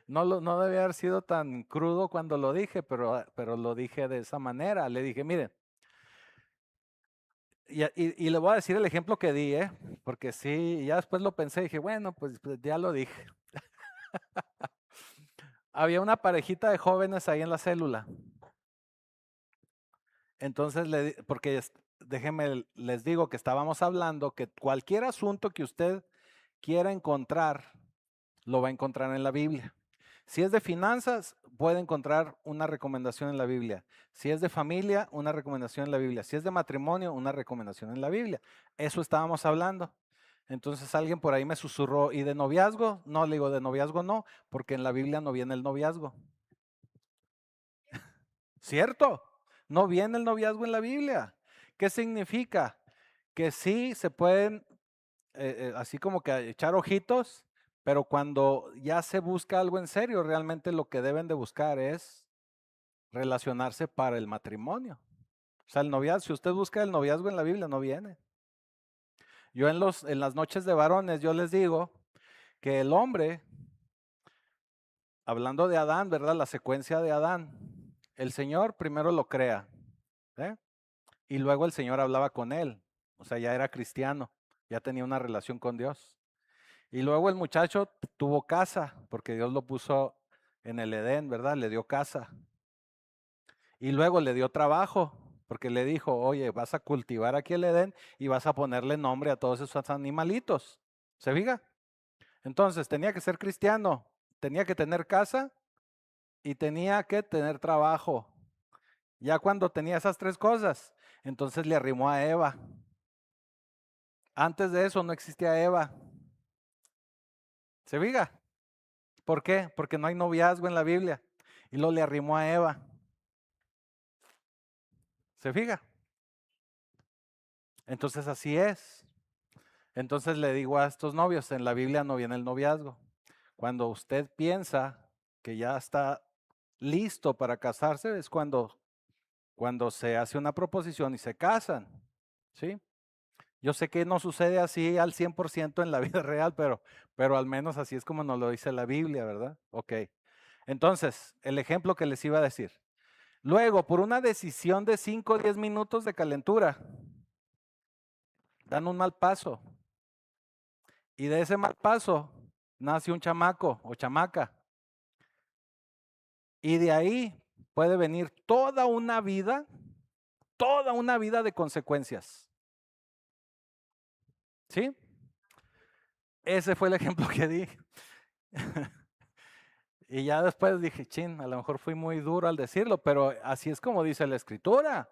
no debía haber sido tan crudo cuando lo dije, pero lo dije de esa manera. Le dije, miren, y le voy a decir el ejemplo que di, porque sí, ya después lo pensé y dije, bueno, pues ya lo dije. Había una parejita de jóvenes ahí en la célula. Entonces, porque déjenme, les digo que estábamos hablando que cualquier asunto que usted quiera encontrar, lo va a encontrar en la Biblia. Si es de finanzas, puede encontrar una recomendación en la Biblia. Si es de familia, una recomendación en la Biblia. Si es de matrimonio, una recomendación en la Biblia. Eso estábamos hablando. Entonces alguien por ahí me susurró, ¿y de noviazgo? No, le digo, de noviazgo no, porque en la Biblia no viene el noviazgo. ¿Cierto? No viene el noviazgo en la Biblia. ¿Qué significa? Que sí se pueden, así como que echar ojitos, pero cuando ya se busca algo en serio, realmente lo que deben de buscar es relacionarse para el matrimonio. O sea, el noviazgo, si usted busca el noviazgo en la Biblia, no viene. Yo en las noches de varones, yo les digo que el hombre, hablando de Adán, ¿verdad? La secuencia de Adán, el Señor primero lo crea, ¿eh? Y luego el Señor hablaba con él, o sea, ya era cristiano, ya tenía una relación con Dios. Y luego el muchacho tuvo casa, porque Dios lo puso en el Edén, ¿verdad? Le dio casa. Y luego le dio trabajo, porque le dijo, oye, vas a cultivar aquí el Edén y vas a ponerle nombre a todos esos animalitos. ¿Se fija? Entonces tenía que ser cristiano, tenía que tener casa y tenía que tener trabajo. Ya cuando tenía esas tres cosas, entonces le arrimó a Eva. Antes de eso no existía Eva. ¿Se fija? ¿Por qué? Porque no hay noviazgo en la Biblia. Y lo le arrimó a Eva. ¿Se fija? Entonces así es. Entonces le digo a estos novios, en la Biblia no viene el noviazgo. Cuando usted piensa que ya está listo para casarse, es cuando se hace una proposición y se casan. ¿Sí? Yo sé que no sucede así al 100% en la vida real, pero al menos así es como nos lo dice la Biblia, ¿verdad? Ok. Entonces, el ejemplo que les iba a decir. Luego, por una decisión de 5 o 10 minutos de calentura, dan un mal paso. Y de ese mal paso nace un chamaco o chamaca. Y de ahí puede venir toda una vida de consecuencias. ¿Sí? Ese fue el ejemplo que di. Y ya después dije, chin, a lo mejor fui muy duro al decirlo, pero así es como dice la escritura.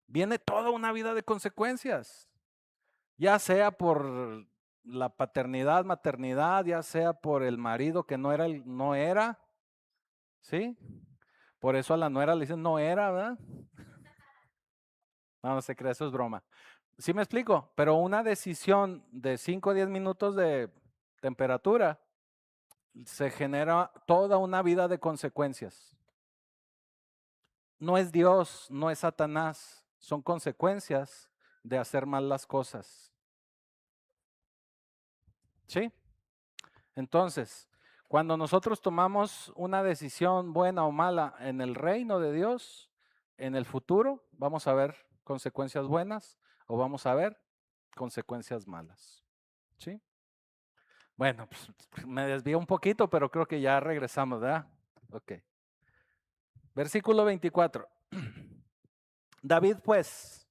Viene toda una vida de consecuencias, ya sea por la paternidad, maternidad, ya sea por el marido que no era, ¿sí? Por eso a la nuera le dicen no era, ¿verdad? No, no se cree, eso es broma. Sí me explico, pero una decisión de 5 o 10 minutos de temperatura se genera toda una vida de consecuencias. No es Dios, no es Satanás, son consecuencias de hacer mal las cosas. ¿Sí? Entonces, cuando nosotros tomamos una decisión buena o mala en el reino de Dios, en el futuro vamos a ver consecuencias buenas o vamos a ver consecuencias malas. ¿Sí? Bueno, pues me desvío un poquito, pero creo que ya regresamos, ¿verdad? Ok. Versículo 24. David pues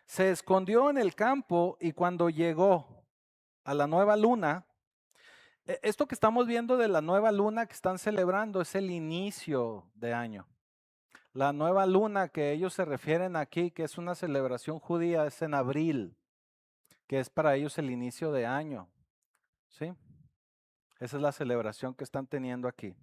se escondió en el campo y cuando llegó a la nueva luna, esto que estamos viendo de la nueva luna que están celebrando es el inicio de año. La nueva luna que ellos se refieren aquí, que es una celebración judía, es en abril, que es para ellos el inicio de año. ¿Sí? Esa es la celebración que están teniendo aquí.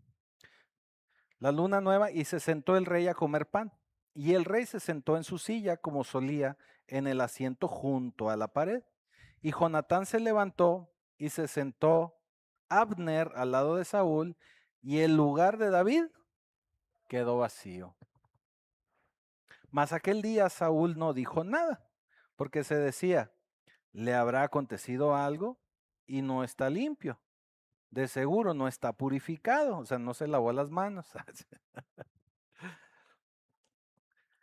La luna nueva y se sentó el rey a comer pan. Y el rey se sentó en su silla como solía en el asiento junto a la pared. Y Jonatán se levantó y se sentó Abner al lado de Saúl y el lugar de David quedó vacío. Mas aquel día Saúl no dijo nada, porque se decía, le habrá acontecido algo y no está limpio. De seguro no está purificado, o sea, no se lavó las manos.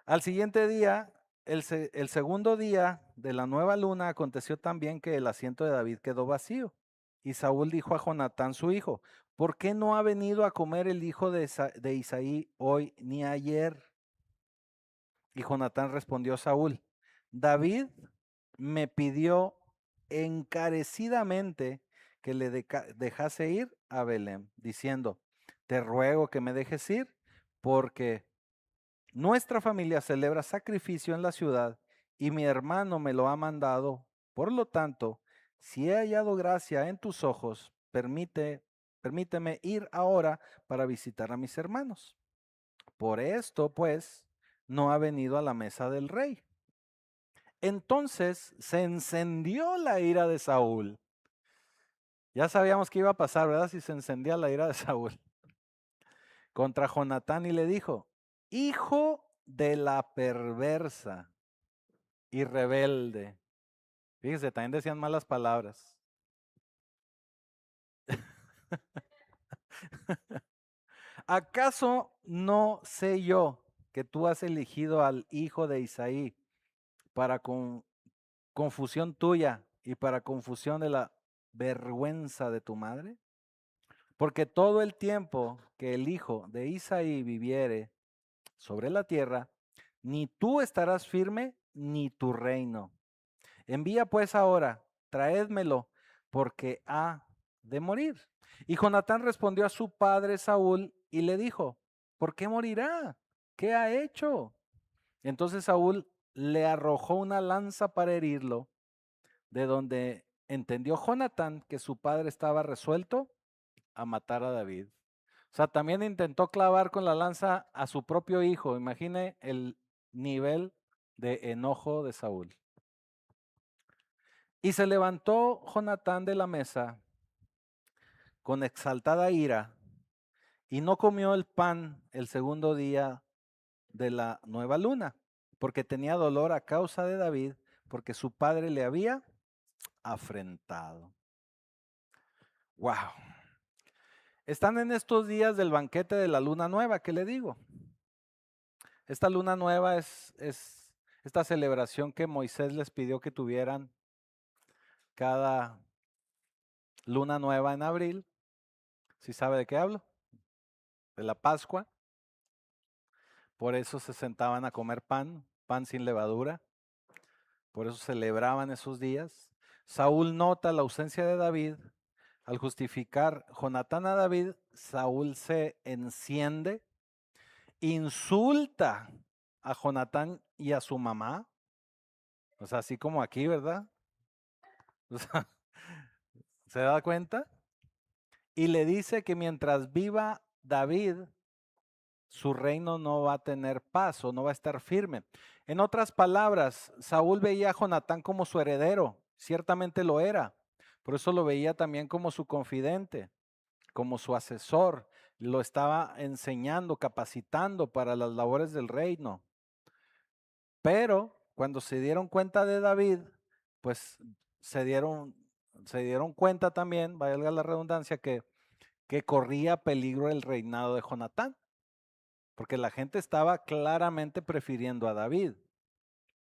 Al siguiente día, el segundo día de la nueva luna, aconteció también que el asiento de David quedó vacío. Y Saúl dijo a Jonatán su hijo, ¿por qué no ha venido a comer el hijo de Isaí hoy ni ayer? Y Jonatán respondió a Saúl, David me pidió encarecidamente que le dejase ir a Belén, diciendo, te ruego que me dejes ir porque nuestra familia celebra sacrificio en la ciudad y mi hermano me lo ha mandado. Por lo tanto, si he hallado gracia en tus ojos, permíteme ir ahora para visitar a mis hermanos. Por esto, pues, no ha venido a la mesa del rey. Entonces se encendió la ira de Saúl. Ya sabíamos que iba a pasar, ¿verdad? Si se encendía la ira de Saúl contra Jonatán y le dijo, hijo de la perversa y rebelde. Fíjese, también decían malas palabras. ¿Acaso no sé yo que tú has elegido al hijo de Isaí para confusión tuya y para confusión de la vergüenza de tu madre? Porque todo el tiempo que el hijo de Isaí viviere sobre la tierra, ni tú estarás firme, ni tu reino. Envía pues ahora, traédmelo, porque ha de morir. Y Jonatán respondió a su padre Saúl y le dijo, ¿por qué morirá? ¿Qué ha hecho? Entonces Saúl le arrojó una lanza para herirlo, de donde entendió Jonatán que su padre estaba resuelto a matar a David. O sea, también intentó clavar con la lanza a su propio hijo. Imagine el nivel de enojo de Saúl. Y se levantó Jonatán de la mesa con exaltada ira y no comió el pan el segundo día de la nueva luna, porque tenía dolor a causa de David, porque su padre le había afrentado. Wow. Están en estos días del banquete de la luna nueva, ¿qué le digo? Esta luna nueva es esta celebración que Moisés les pidió que tuvieran cada luna nueva en abril. ¿Sí sabe de qué hablo? De la Pascua. Por eso se sentaban a comer pan, pan sin levadura. Por eso celebraban esos días. Saúl nota la ausencia de David. Al justificar Jonatán a David, Saúl se enciende, insulta a Jonatán y a su mamá. O sea, así como aquí, ¿verdad? O sea, ¿se da cuenta? Y le dice que mientras viva David, su reino no va a tener paz o no va a estar firme. En otras palabras, Saúl veía a Jonatán como su heredero, ciertamente lo era, por eso lo veía también como su confidente, como su asesor, lo estaba enseñando, capacitando para las labores del reino. Pero cuando se dieron cuenta de David, pues se dieron, se dieron cuenta también, valga la redundancia, que corría peligro el reinado de Jonatán, porque la gente estaba claramente prefiriendo a David,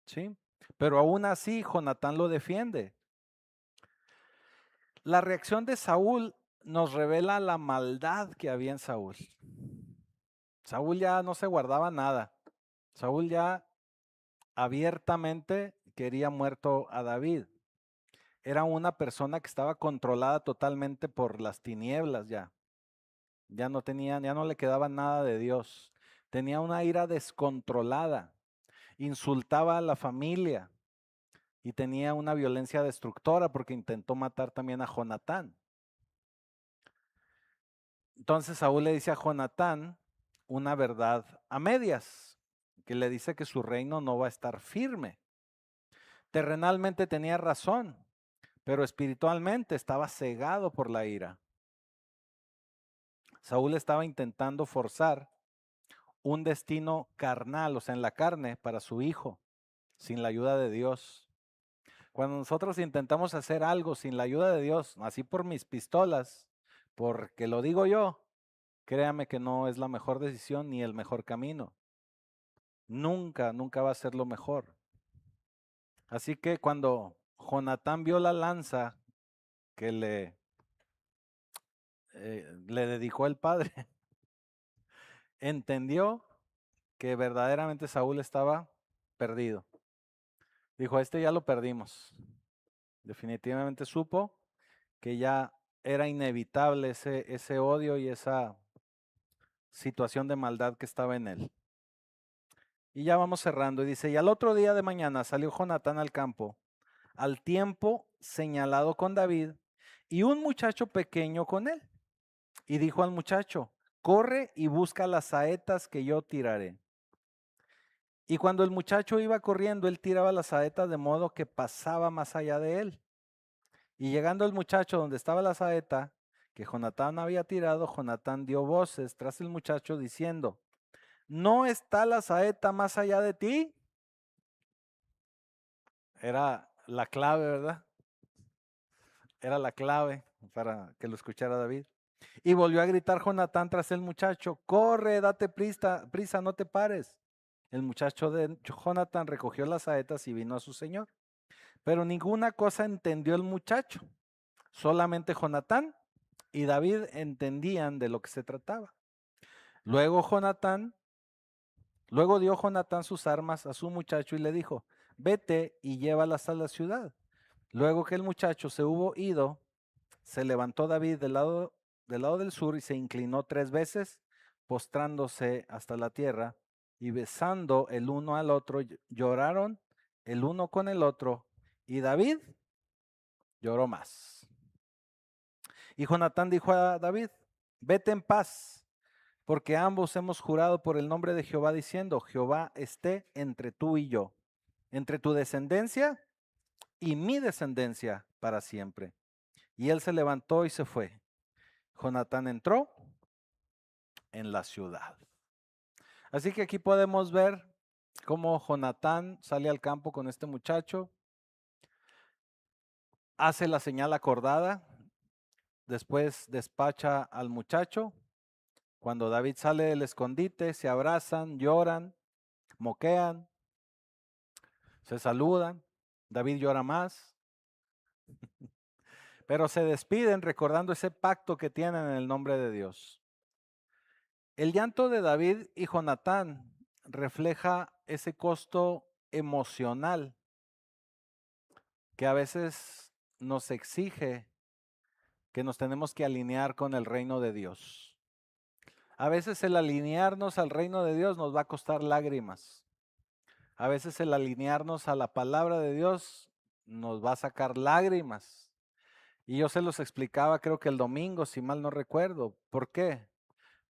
¿sí? Pero aún así Jonatán lo defiende. La reacción de Saúl nos revela la maldad que había en Saúl. Saúl ya no se guardaba nada. Saúl ya abiertamente quería muerto a David. Era una persona que estaba controlada totalmente por las tinieblas ya. Ya no le quedaba nada de Dios. Tenía una ira descontrolada. Insultaba a la familia y tenía una violencia destructora porque intentó matar también a Jonatán. Entonces Saúl le dice a Jonatán una verdad a medias, que le dice que su reino no va a estar firme. Terrenalmente tenía razón, pero espiritualmente estaba cegado por la ira. Saúl estaba intentando forzar un destino carnal, o sea, en la carne, para su hijo, sin la ayuda de Dios. Cuando nosotros intentamos hacer algo sin la ayuda de Dios, así por mis pistolas, porque lo digo yo, créame que no es la mejor decisión ni el mejor camino. Nunca, nunca va a ser lo mejor. Así que cuando Jonatán vio la lanza que le dedicó el padre, entendió que verdaderamente Saúl estaba perdido. Dijo, este ya lo perdimos. Definitivamente supo que ya era inevitable ese odio y esa situación de maldad que estaba en él. Y ya vamos cerrando. Y dice, y al otro día de mañana salió Jonatán al campo, al tiempo señalado con David, y un muchacho pequeño con él. Y dijo al muchacho, corre y busca las saetas que yo tiraré. Y cuando el muchacho iba corriendo, él tiraba las saetas de modo que pasaba más allá de él. Y llegando el muchacho donde estaba la saeta que Jonatán había tirado, Jonatán dio voces tras el muchacho diciendo, ¿no está la saeta más allá de ti? Era la clave, ¿verdad? Era la clave para que lo escuchara David. Y volvió a gritar Jonatán tras el muchacho: corre, date prisa, prisa, no te pares. El muchacho de Jonatán recogió las saetas y vino a su señor. Pero ninguna cosa entendió el muchacho. Solamente Jonatán y David entendían de lo que se trataba. Luego dio Jonatán sus armas a su muchacho y le dijo: vete y llévalas a la ciudad. Luego que el muchacho se hubo ido, se levantó David del lado del sur y se inclinó 3 veces, postrándose hasta la tierra, y besando el uno al otro, lloraron el uno con el otro, y David lloró más. Y Jonatán dijo a David: vete en paz, porque ambos hemos jurado por el nombre de Jehová, diciendo: Jehová esté entre tú y yo, entre tu descendencia y mi descendencia para siempre. Y él se levantó y se fue. Jonatán entró en la ciudad. Así que aquí podemos ver cómo Jonatán sale al campo con este muchacho, hace la señal acordada, después despacha al muchacho. Cuando David sale del escondite, se abrazan, lloran, moquean, se saludan. David llora más, pero se despiden recordando ese pacto que tienen en el nombre de Dios. El llanto de David y Jonatán refleja ese costo emocional que a veces nos exige que nos tenemos que alinear con el reino de Dios. A veces el alinearnos al reino de Dios nos va a costar lágrimas. A veces el alinearnos a la palabra de Dios nos va a sacar lágrimas. Y yo se los explicaba, creo que el domingo, si mal no recuerdo. ¿Por qué?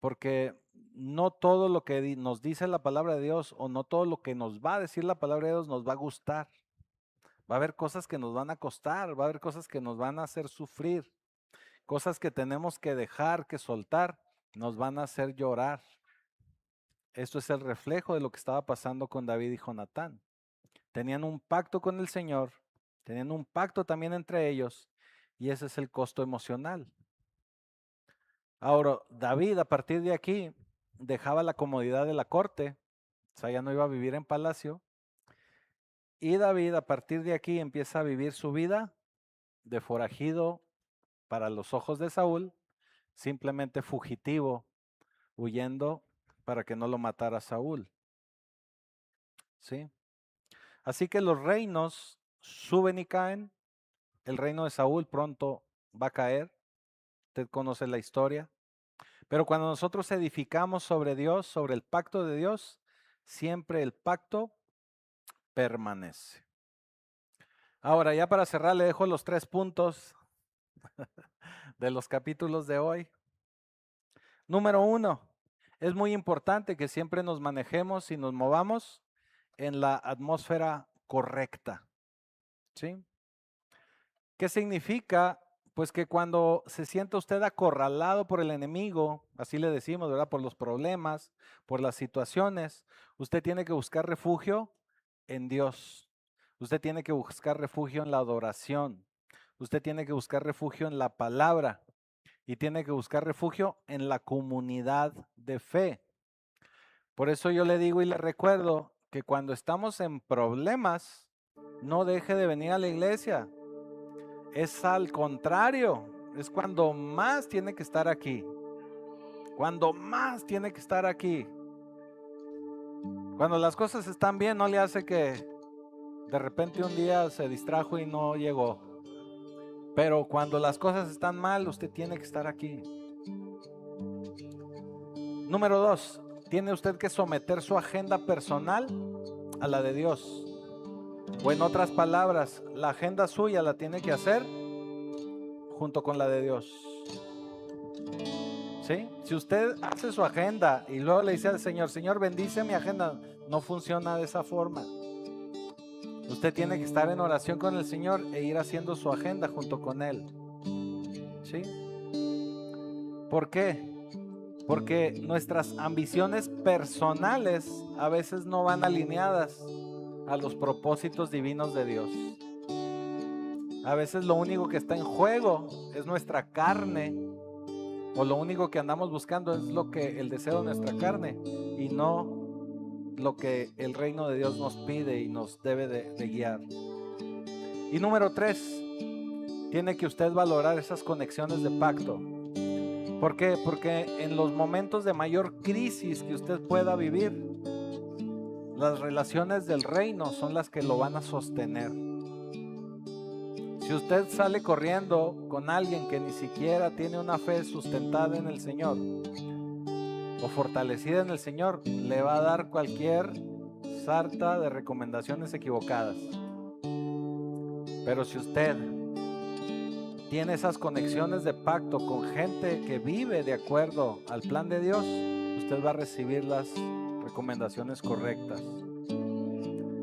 Porque no todo lo que nos dice la palabra de Dios o no todo lo que nos va a decir la palabra de Dios nos va a gustar. Va a haber cosas que nos van a costar, va a haber cosas que nos van a hacer sufrir, cosas que tenemos que dejar, que soltar, nos van a hacer llorar. Esto es el reflejo de lo que estaba pasando con David y Jonatán. Tenían un pacto con el Señor, tenían un pacto también entre ellos, y ese es el costo emocional. Ahora, David a partir de aquí dejaba la comodidad de la corte, o sea, ya no iba a vivir en palacio, y David a partir de aquí empieza a vivir su vida de forajido para los ojos de Saúl, simplemente fugitivo, huyendo para que no lo matara Saúl. ¿Sí? Así que los reinos suben y caen. El reino de Saúl pronto va a caer. Usted conoce la historia. Pero cuando nosotros edificamos sobre Dios, sobre el pacto de Dios, siempre el pacto permanece. Ahora, ya para cerrar, le dejo los 3 puntos de los capítulos de hoy. Número 1, es muy importante que siempre nos manejemos y nos movamos en la atmósfera correcta. ¿Sí? ¿Qué significa? Pues que cuando se sienta usted acorralado por el enemigo, así le decimos, ¿verdad? Por los problemas, por las situaciones, usted tiene que buscar refugio en Dios. Usted tiene que buscar refugio en la adoración. Usted tiene que buscar refugio en la palabra y tiene que buscar refugio en la comunidad de fe. Por eso yo le digo y le recuerdo que cuando estamos en problemas, no deje de venir a la iglesia. Es al contrario, es cuando más tiene que estar aquí. Cuando más tiene que estar aquí. Cuando las cosas están bien, no le hace que de repente un día se distrajo y no llegó. Pero cuando las cosas están mal, usted tiene que estar aquí. Número 2, tiene usted que someter su agenda personal a la de Dios. O en otras palabras, la agenda suya la tiene que hacer junto con la de Dios. ¿Sí? Si usted hace su agenda y luego le dice al Señor: Señor, bendice mi agenda, no funciona de esa forma. Usted tiene que estar en oración con el Señor e ir haciendo su agenda junto con Él. ¿Sí? ¿Por qué? Porque nuestras ambiciones personales a veces no van alineadas a los propósitos divinos de Dios. A veces lo único que está en juego es nuestra carne, o lo único que andamos buscando es el deseo de nuestra carne, y no lo que el reino de Dios nos pide y nos debe de guiar. Y número 3, tiene que usted valorar esas conexiones de pacto. ¿Por qué? Porque en los momentos de mayor crisis que usted pueda vivir, las relaciones del reino son las que lo van a sostener. Si usted sale corriendo con alguien que ni siquiera tiene una fe sustentada en el Señor o fortalecida en el Señor, le va a dar cualquier sarta de recomendaciones equivocadas. Pero si usted tiene esas conexiones de pacto con gente que vive de acuerdo al plan de Dios, usted va a recibir las recomendaciones correctas.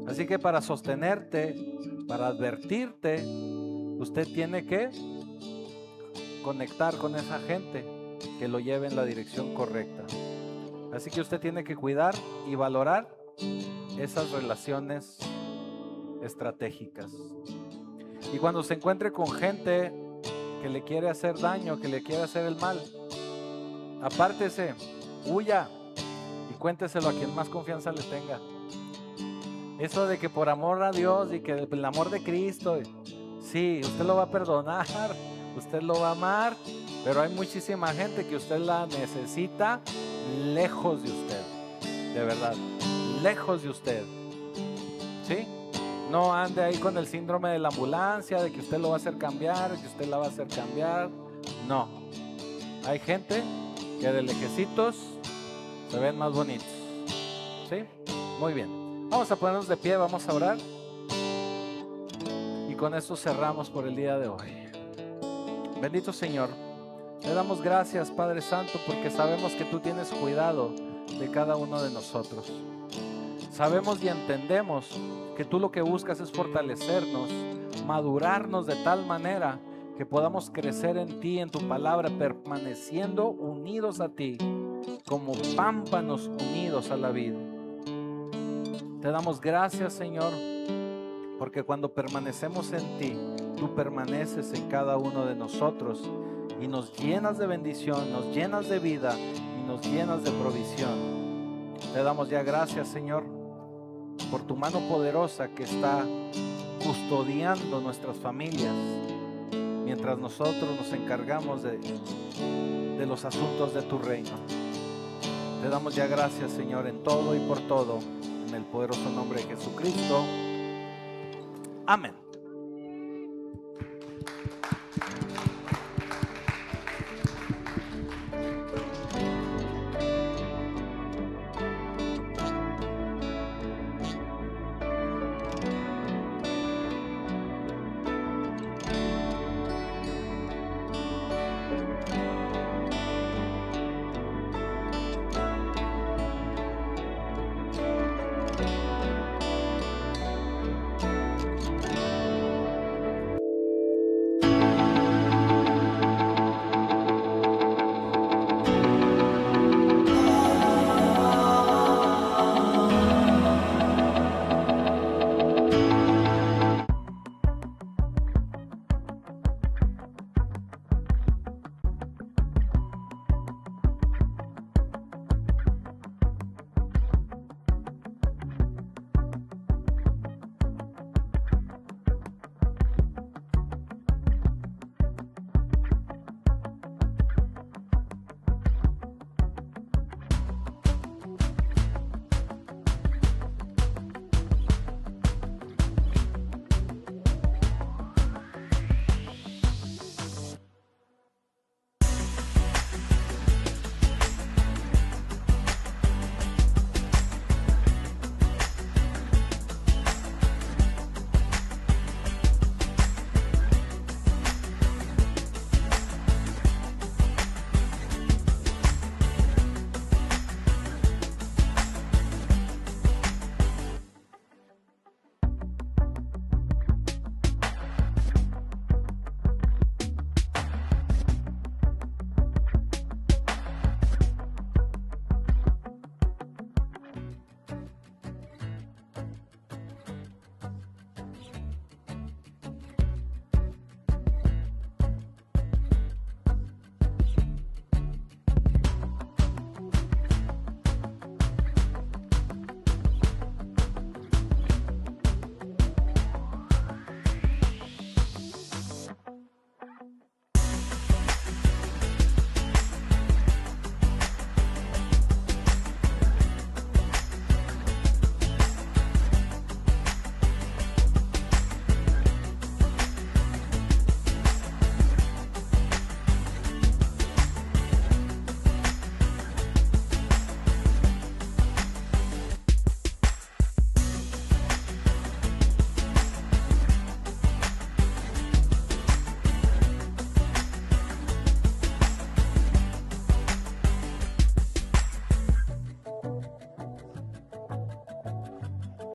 Así que para sostenerte, para advertirte, usted tiene que conectar con esa gente que lo lleve en la dirección correcta. Así que usted tiene que cuidar y valorar esas relaciones estratégicas. Y cuando se encuentre con gente que le quiere hacer daño, que le quiere hacer el mal, apártese, huya y cuénteselo a quien más confianza le tenga. Eso de que por amor a Dios y que el amor de Cristo, sí, usted lo va a perdonar, usted lo va a amar, pero hay muchísima gente que usted la necesita lejos de usted, de verdad, lejos de usted, ¿sí? No ande ahí con el síndrome de la ambulancia, de que usted lo va a hacer cambiar, que usted la va a hacer cambiar. No, hay gente que de lejecitos se ven más bonitos, ¿sí? Muy bien, vamos a ponernos de pie, vamos a orar. Y con esto cerramos por el día de hoy. Bendito Señor, le damos gracias, Padre Santo, porque sabemos que tú tienes cuidado de cada uno de nosotros. Sabemos y entendemos que tú lo que buscas es fortalecernos, madurarnos de tal manera que podamos crecer en ti, en tu palabra, permaneciendo unidos a ti, como pámpanos unidos a la vid. Te damos gracias, Señor, porque cuando permanecemos en ti, tú permaneces en cada uno de nosotros y nos llenas de bendición, nos llenas de vida y nos llenas de provisión. Te damos ya gracias, Señor, por tu mano poderosa que está custodiando nuestras familias mientras nosotros nos encargamos de los asuntos de tu reino. Te damos ya gracias, Señor, en todo y por todo, en el poderoso nombre de Jesucristo. Amén.